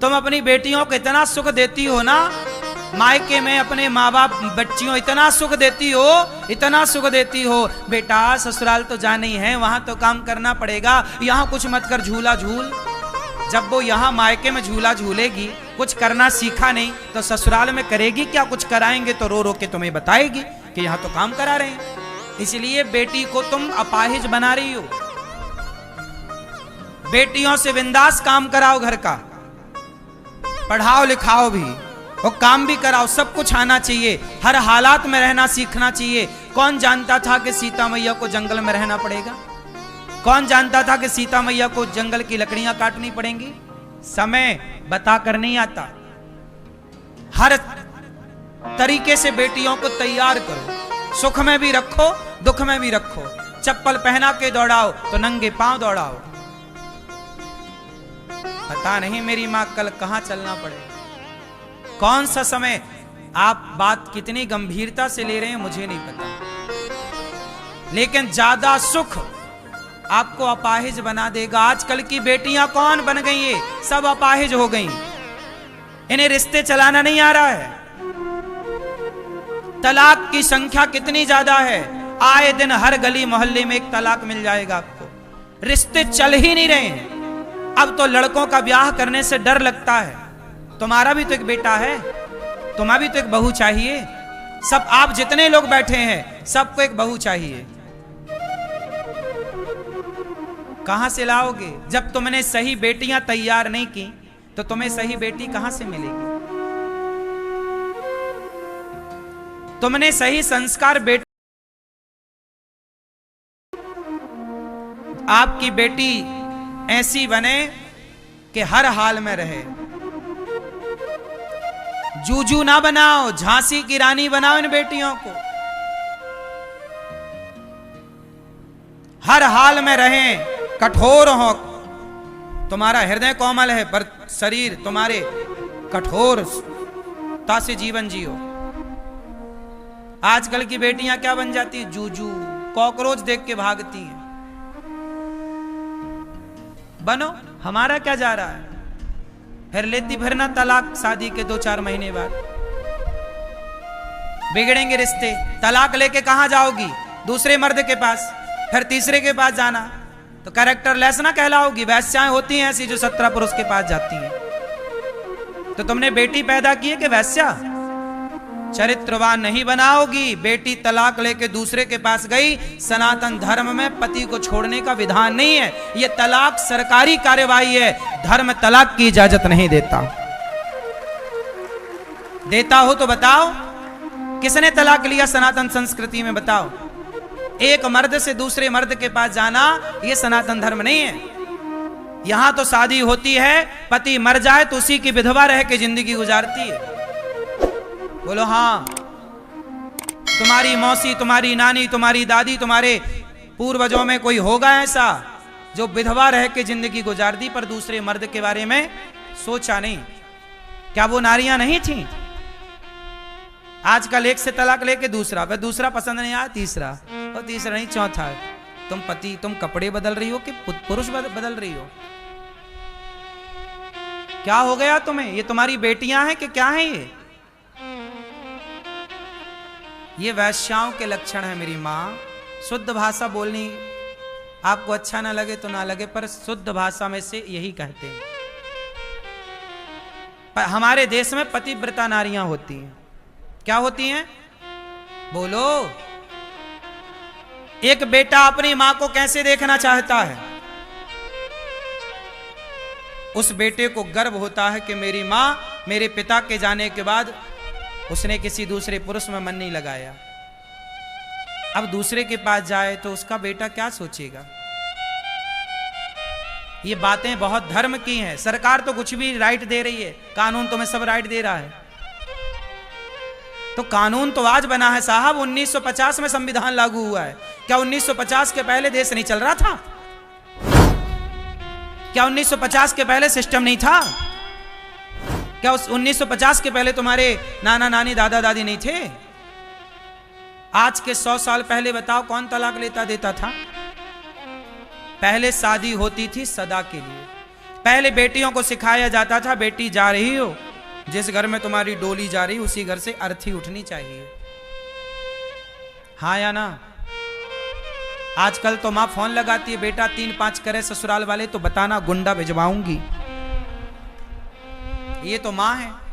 तुम अपनी बेटियों को इतना सुख देती हो ना, मायके में अपने माँ बाप बच्चियों इतना सुख देती हो, इतना सुख देती हो। बेटा ससुराल तो जाना ही है, वहां तो काम करना पड़ेगा, यहाँ कुछ मत कर, झूला झूल। जब वो यहाँ मायके में झूला झूलेगी, कुछ करना सीखा नहीं, तो ससुराल में करेगी क्या? कुछ कराएंगे तो रो रो के तुम्हें बताएगी कि यहाँ तो काम करा रहे हैं। इसलिए बेटी को तुम अपाहिज बना रही हो। बेटियों से बिंदास काम कराओ, घर का पढ़ाओ लिखाओ भी और काम भी कराओ, सब कुछ आना चाहिए, हर हालात में रहना सीखना चाहिए। कौन जानता था कि सीता मैया को जंगल में रहना पड़ेगा? कौन जानता था कि सीता मैया को जंगल की लकड़ियां काटनी पड़ेंगी? समय बताकर नहीं आता। हर तरीके से बेटियों को तैयार करो, सुख में भी रखो, दुख में भी रखो। चप्पल पहना के दौड़ाओ तो नंगे पांव दौड़ाओ। पता नहीं मेरी मां कल कहां चलना पड़े, कौन सा समय। आप बात कितनी गंभीरता से ले रहे हैं मुझे नहीं पता, लेकिन ज्यादा सुख आपको अपाहिज बना देगा। आजकल की बेटियां कौन बन गई है? सब अपाहिज हो गई, इन्हें रिश्ते चलाना नहीं आ रहा है। तलाक की संख्या कितनी ज्यादा है, आए दिन हर गली मोहल्ले में एक तलाक मिल जाएगा आपको। रिश्ते चल ही नहीं रहे हैं। अब तो लड़कों का ब्याह करने से डर लगता है। तुम्हारा भी तो एक बेटा है, तुम्हारा भी तो एक बहू चाहिए। सब आप जितने लोग बैठे हैं सबको एक बहू चाहिए। कहां से लाओगे? जब तुमने सही बेटियां तैयार नहीं की तो तुम्हें सही बेटी कहां से मिलेगी? तुमने सही संस्कार बेटी, आपकी बेटी ऐसी बने कि हर हाल में रहे। जूजू ना बनाओ, झांसी की रानी बनाओ इन बेटियों को। हर हाल में रहें, कठोर हो। तुम्हारा हृदय कोमल है पर शरीर तुम्हारे कठोरता से जीवन जियो। आजकल की बेटियां क्या बन जाती है? जूजू, कॉकरोच देख के भागती हैं। बनो, हमारा क्या जा रहा है? फिर लेती फिर ना तलाक शादी के 2-4 महीने बाद। बिगड़ेंगे रिश्ते। तलाक लेके कहां जाओगी? दूसरे मर्द के पास, फिर तीसरे के पास जाना तो कैरेक्टर लेस ना कहलाओगी। वैश्याएं होती हैं ऐसी जो 17 पुरुष के पास जाती हैं। तो तुमने बेटी पैदा की है कि वैश्या? चरित्रवान नहीं बनाओगी। बेटी तलाक लेके दूसरे के पास गई, सनातन धर्म में पति को छोड़ने का विधान नहीं है। यह तलाक सरकारी कार्यवाही है, धर्म तलाक की इजाजत नहीं देता। देता हो तो बताओ, किसने तलाक लिया सनातन संस्कृति में? बताओ। एक मर्द से दूसरे मर्द के पास जाना यह सनातन धर्म नहीं है। यहां तो शादी होती है, पति मर जाए तो उसी की विधवा रह के जिंदगी गुजारती है। बोलो हाँ। तुम्हारी मौसी, तुम्हारी नानी, तुम्हारी दादी, तुम्हारे पूर्वजों में कोई होगा ऐसा जो विधवा रह के जिंदगी गुजार दी पर दूसरे मर्द के बारे में सोचा नहीं? क्या वो नारियां नहीं थीं? आजकल एक से तलाक लेके दूसरा, फिर दूसरा पसंद नहीं आया तीसरा, और तीसरा नहीं चौथा। तुम कपड़े बदल रही हो कि पुरुष बदल रही हो? क्या हो गया तुम्हें? ये तुम्हारी बेटियां हैं कि क्या है? ये वैश्याओं के लक्षण है मेरी मां। शुद्ध भाषा बोलनी, आपको अच्छा ना लगे तो ना लगे, पर शुद्ध भाषा में से यही कहते हैं। पर हमारे देश में पतिव्रता नारियां होती हैं। क्या होती हैं? बोलो। एक बेटा अपनी मां को कैसे देखना चाहता है? उस बेटे को गर्व होता है कि मेरी मां मेरे पिता के जाने के बाद उसने किसी दूसरे पुरुष में मन नहीं लगाया। अब दूसरे के पास जाए तो उसका बेटा क्या सोचेगा? ये बातें बहुत धर्म की हैं। सरकार तो कुछ भी राइट दे रही है, कानून तुम्हें सब राइट दे रहा है। तो कानून तो आज बना है साहब, 1950 में संविधान लागू हुआ है। क्या 1950 के पहले देश नहीं चल रहा था? क्या 1950 के पहले सिस्टम नहीं था? क्या उस 1950 के पहले तुम्हारे नाना नानी दादा दादी नहीं थे? आज के 100 साल पहले बताओ कौन तलाक लेता देता था? पहले शादी होती थी सदा के लिए। पहले बेटियों को सिखाया जाता था, बेटी जा रही हो, जिस घर में तुम्हारी डोली जा रही उसी घर से अर्थी उठनी चाहिए। हाँ या ना? आजकल तो मां फोन लगाती है, बेटा 3-5 करे ससुराल वाले तो बताना, गुंडा भिजवाऊंगी। ये तो मां है।